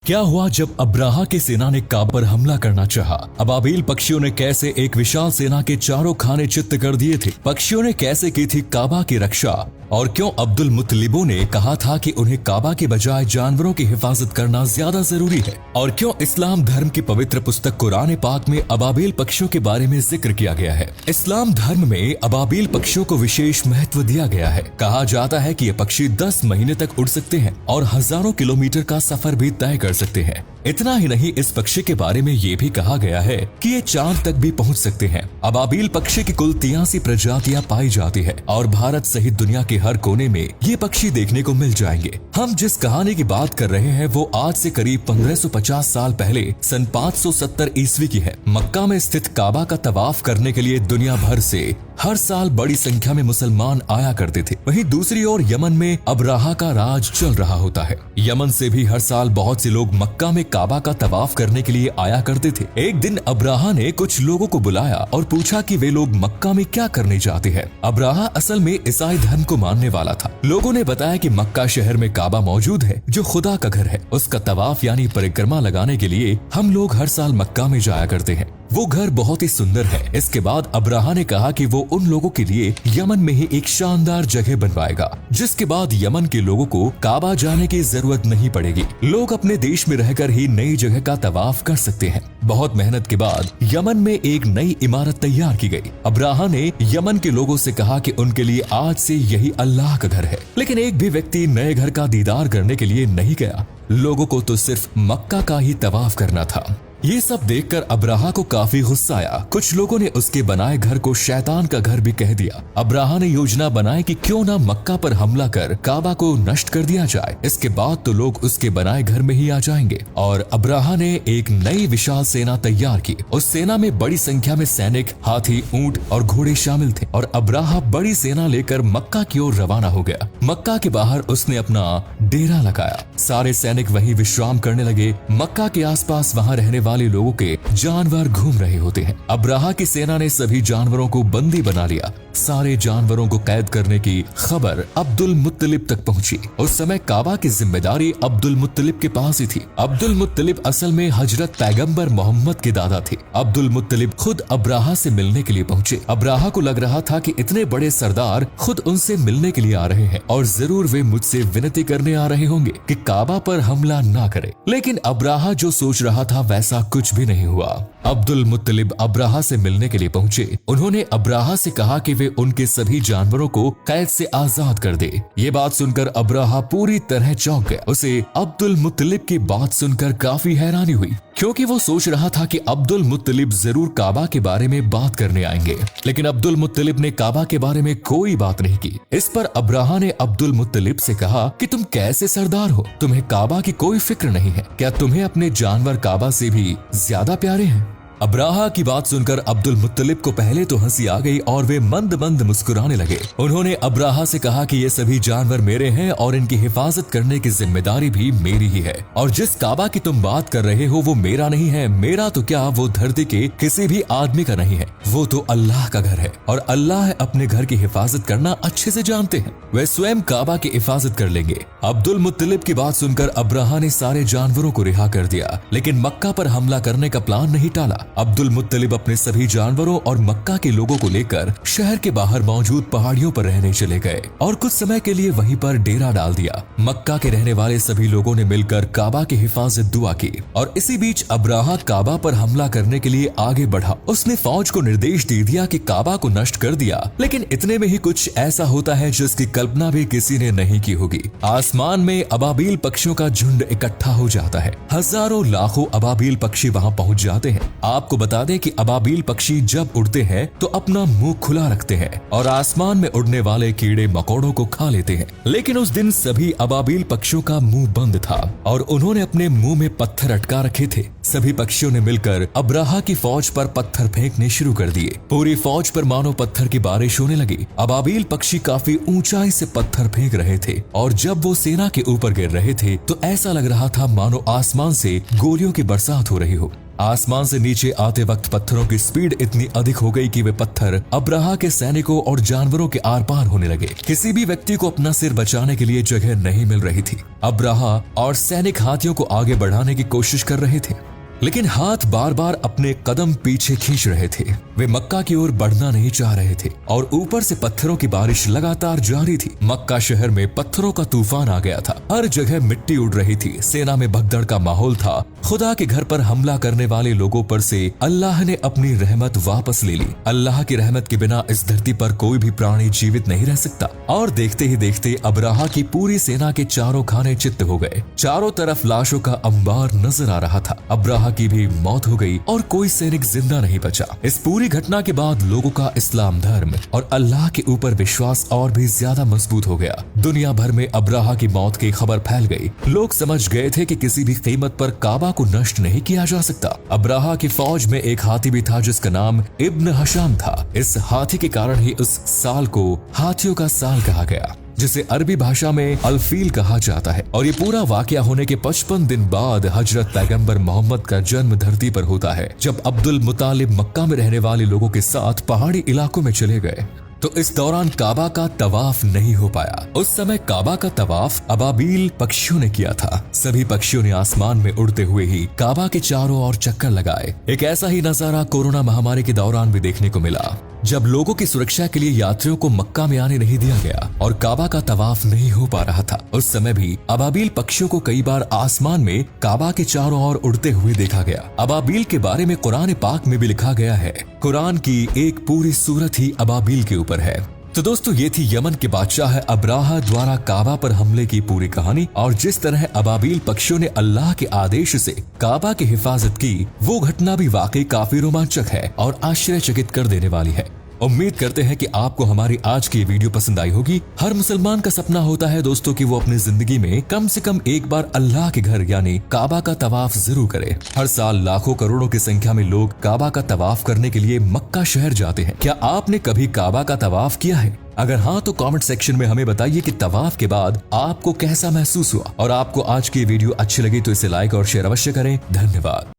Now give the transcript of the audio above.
क्या हुआ जब अब्राहा की सेना ने काबा पर हमला करना चाहा? अबाबील पक्षियों ने कैसे एक विशाल सेना के चारों खाने चित्त कर दिए थे? पक्षियों ने कैसे की थी काबा की रक्षा? और क्यों अब्दुल मुत्तलिबों ने कहा था कि उन्हें काबा के बजाय जानवरों की हिफाजत करना ज्यादा जरूरी है? और क्यों इस्लाम धर्म की पवित्र पुस्तक कुरान पाक में अबाबील पक्षियों के बारे में जिक्र किया गया है? इस्लाम धर्म में अबाबील पक्षियों को विशेष महत्व दिया गया है। कहा जाता है कि ये पक्षी 10 महीने तक उड़ सकते हैं और हजारों किलोमीटर का सफर भी तय कर सकते हैं। इतना ही नहीं, इस पक्षी के बारे में ये भी कहा गया है कि ये चांद तक भी पहुंच सकते हैं। अबाबील पक्षी की कुल 83 प्रजातियां पाई जाती है और भारत सहित दुनिया के हर कोने में ये पक्षी देखने को मिल जाएंगे। हम जिस कहानी की बात कर रहे हैं वो आज से करीब 1550 साल पहले सन 570 ईस्वी की है। मक्का में स्थित काबा का तवाफ करने के लिए दुनिया भर से हर साल बड़ी संख्या में मुसलमान आया करते थे। वहीं दूसरी ओर यमन में अब्राहा का राज चल रहा होता है। यमन से भी हर साल बहुत से लोग मक्का में काबा का तवाफ करने के लिए आया करते थे। एक दिन अब्राहा ने कुछ लोगों को बुलाया और पूछा कि वे लोग मक्का में क्या करने चाहते हैं। अब्राहा असल में ईसाई धर्म को मानने वाला था। लोगों ने बताया कि मक्का शहर में काबा मौजूद है जो खुदा का घर है। उसका तवाफ यानी परिक्रमा लगाने के लिए हम लोग हर साल मक्का में जाया करते हैं। वो घर बहुत ही सुंदर है। इसके बाद अब्राहा ने कहा कि वो उन लोगों के लिए यमन में ही एक शानदार जगह बनवाएगा, जिसके बाद यमन के लोगों को काबा जाने की जरूरत नहीं पड़ेगी। लोग अपने देश में रहकर ही नई जगह का तवाफ कर सकते हैं। बहुत मेहनत के बाद यमन में एक नई इमारत तैयार की गई। अब्राहा ने यमन के लोगों से कहा कि उनके लिए आज से यही अल्लाह का घर है। लेकिन एक भी व्यक्ति नए घर का दीदार करने के लिए नहीं गया। लोगों को तो सिर्फ मक्का का ही तवाफ करना था। ये सब देखकर अब्राहा को काफी गुस्सा आया। कुछ लोगों ने उसके बनाए घर को शैतान का घर भी कह दिया। अब्राहा ने योजना बनाई कि क्यों ना मक्का पर हमला कर काबा को नष्ट कर दिया जाए। इसके बाद तो लोग उसके बनाए घर में ही आ जाएंगे। और अब्राहा ने एक नई विशाल सेना तैयार की। उस सेना में बड़ी संख्या में सैनिक, हाथी, ऊंट और घोड़े शामिल थे और अब्राहा बड़ी सेना लेकर मक्का की ओर रवाना हो गया। मक्का के बाहर उसने अपना डेरा लगाया। सारे सैनिक वहीं विश्राम करने लगे। मक्का के आसपास वहां रहने वाले लोगों के जानवर घूम रहे होते हैं। अब्राहा की सेना ने सभी जानवरों को बंदी बना लिया। सारे जानवरों को कैद करने की खबर अब्दुल मुत्तलिब तक पहुंची। उस समय काबा की जिम्मेदारी अब्दुल मुत्तलिब के पास ही थी। अब्दुल मुत्तलिब असल में हजरत पैगंबर मोहम्मद के दादा थे। अब्दुल मुत्तलिब खुद अब्राहा से मिलने के लिए पहुंचे। अब्राहा को लग रहा था कि इतने बड़े सरदार खुद उनसे मिलने के लिए आ रहे हैं और जरूर वे मुझसे विनती करने आ रहे होंगे कि काबा पर हमला ना करे। लेकिन अब्राहा जो सोच रहा था वैसा कुछ भी नहीं हुआ। अब्दुल मुत्तलिब अब्राहा से मिलने के लिए पहुंचे। उन्होंने अब्राहा से कहा कि वे उनके सभी जानवरों को कैद से आजाद कर दे। ये बात सुनकर अब्राहा पूरी तरह चौंक गया। उसे अब्दुल मुत्तलिब की बात सुनकर काफी हैरानी हुई, क्योंकि वो सोच रहा था कि अब्दुल मुत्तलिब जरूर काबा के बारे में बात करने आएंगे। लेकिन अब्दुल मुत्तलिब ने काबा के बारे में कोई बात नहीं की। इस पर अब्राहा ने अब्दुल मुत्तलिब से कहा कि तुम कैसे सरदार हो? तुम्हें काबा की कोई फिक्र नहीं है क्या? तुम्हें अपने जानवर काबा से भी ज्यादा प्यारे हैं? अब्राहा की बात सुनकर अब्दुल मुत्तलिब को पहले तो हंसी आ गई और वे मंद मंद मुस्कुराने लगे। उन्होंने अब्राहा से कहा कि ये सभी जानवर मेरे हैं और इनकी हिफाजत करने की जिम्मेदारी भी मेरी ही है। और जिस काबा की तुम बात कर रहे हो वो मेरा नहीं है। मेरा तो क्या, वो धरती के किसी भी आदमी का नहीं है। वो तो अल्लाह का घर है और अल्लाह अपने घर की हिफाजत करना अच्छे से जानते हैं। वे स्वयं काबा की हिफाजत कर लेंगे। अब्दुल मुत्तलिब की बात सुनकर अब्राहा ने सारे जानवरों को रिहा कर दिया, लेकिन मक्का पर हमला करने का प्लान नहीं टाला। अब्दुल मुत्तलिब अपने सभी जानवरों और मक्का के लोगों को लेकर शहर के बाहर मौजूद पहाड़ियों पर रहने चले गए और कुछ समय के लिए वहीं पर डेरा डाल दिया। मक्का के रहने वाले सभी लोगों ने मिलकर काबा की हिफाजत दुआ की। और इसी बीच अब्राहा काबा पर हमला करने के लिए आगे बढ़ा। उसने फौज को निर्देश दे दिया कि काबा को नष्ट कर दिया। लेकिन इतने में ही कुछ ऐसा होता है जिसकी कल्पना भी किसी ने नहीं की होगी। आसमान में अबाबील पक्षियों का झुंड इकट्ठा हो जाता है। हजारों लाखों अबाबील पक्षी वहां पहुंच जाते हैं। आपको बता दें कि अबाबील पक्षी जब उड़ते हैं तो अपना मुंह खुला रखते हैं और आसमान में उड़ने वाले कीड़े मकोड़ों को खा लेते हैं। लेकिन उस दिन सभी अबाबील पक्षियों का मुंह बंद था और उन्होंने अपने मुंह में पत्थर अटका रखे थे। सभी पक्षियों ने मिलकर अब्राहा की फौज पर पत्थर फेंकने शुरू कर दिए। पूरी फौज पर मानो पत्थर की बारिश होने लगी। अबाबील पक्षी काफी ऊंचाई से पत्थर फेंक रहे थे और जब वो सेना के ऊपर गिर रहे थे तो ऐसा लग रहा था मानो आसमान से गोलियों की बरसात हो रही हो। आसमान से नीचे आते वक्त पत्थरों की स्पीड इतनी अधिक हो गई कि वे पत्थर अब्राहा के सैनिकों और जानवरों के आर पार होने लगे। किसी भी व्यक्ति को अपना सिर बचाने के लिए जगह नहीं मिल रही थी। अब्राहा और सैनिक हाथियों को आगे बढ़ाने की कोशिश कर रहे थे, लेकिन हाथ बार बार अपने कदम पीछे खींच रहे थे। वे मक्का की ओर बढ़ना नहीं चाह रहे थे और ऊपर से पत्थरों की बारिश लगातार जारी थी। मक्का शहर में पत्थरों का तूफान आ गया था। हर जगह मिट्टी उड़ रही थी। सेना में भगदड़ का माहौल था। खुदा के घर पर हमला करने वाले लोगों पर से अल्लाह ने अपनी रहमत वापस ले ली। अल्लाह की रहमत के बिना इस धरती पर कोई भी प्राणी जीवित नहीं रह सकता। और देखते ही देखते अब्राहा की पूरी सेना के चारों खाने चित्त हो गए। चारों तरफ लाशों का अंबार नजर आ रहा था। अब्राहा की भी मौत हो गई और कोई सैनिक जिंदा नहीं बचा। इस पूरी घटना के बाद लोगों का इस्लाम धर्म और अल्लाह के ऊपर विश्वास और भी ज्यादा मजबूत हो गया। दुनिया भर में अब्राहा की मौत की खबर फैल गई। लोग समझ गए थे कि किसी भी कीमत पर काबा को नष्ट नहीं किया जा सकता। अब्राहा की फौज में एक हाथी भी था जिसका नाम इब्न हशाम था। इस हाथी के कारण ही उस साल को हाथियों का साल कहा गया, जिसे अरबी भाषा में अल-फील कहा जाता है। और ये पूरा वाकया होने के 55 दिन बाद हजरत पैगंबर मोहम्मद का जन्म धरती पर होता है, जब अब्दुल मुतालिब मक्का में रहने वाले लोगों के साथ पहाड़ी इलाकों में चले गए। तो इस दौरान काबा का तवाफ नहीं हो पाया। उस समय काबा का तवाफ अबाबील पक्षियों ने किया था। सभी पक्षियों ने आसमान में उड़ते हुए ही काबा के चारों ओर चक्कर लगाए। एक ऐसा ही नजारा कोरोना महामारी के दौरान भी देखने को मिला, जब लोगों की सुरक्षा के लिए यात्रियों को मक्का में आने नहीं दिया गया और काबा का तवाफ नहीं हो पा रहा था। उस समय भी अबाबील पक्षियों को कई बार आसमान में काबा के चारों ओर उड़ते हुए देखा गया। अबाबील के बारे में कुरान पाक में भी लिखा गया है। कुरान की एक पूरी सूरत ही अबाबील के ऊपर है। तो दोस्तों, ये थी यमन के बादशाह अब्राहा द्वारा काबा पर हमले की पूरी कहानी। और जिस तरह अबाबील पक्षियों ने अल्लाह के आदेश से काबा की हिफाजत की, वो घटना भी वाकई काफी रोमांचक है और आश्चर्यचकित कर देने वाली है। उम्मीद करते हैं कि आपको हमारी आज की वीडियो पसंद आई होगी। हर मुसलमान का सपना होता है दोस्तों कि वो अपनी जिंदगी में कम से कम एक बार अल्लाह के घर यानी काबा का तवाफ जरूर करे। हर साल लाखों करोड़ों की संख्या में लोग काबा का तवाफ करने के लिए मक्का शहर जाते हैं। क्या आपने कभी काबा का तवाफ किया है? अगर हाँ, तो कमेंट सेक्शन में हमें बताइए कि तवाफ के बाद आपको कैसा महसूस हुआ। और आपको आज की वीडियो अच्छी लगी तो इसे लाइक और शेयर अवश्य करें। धन्यवाद।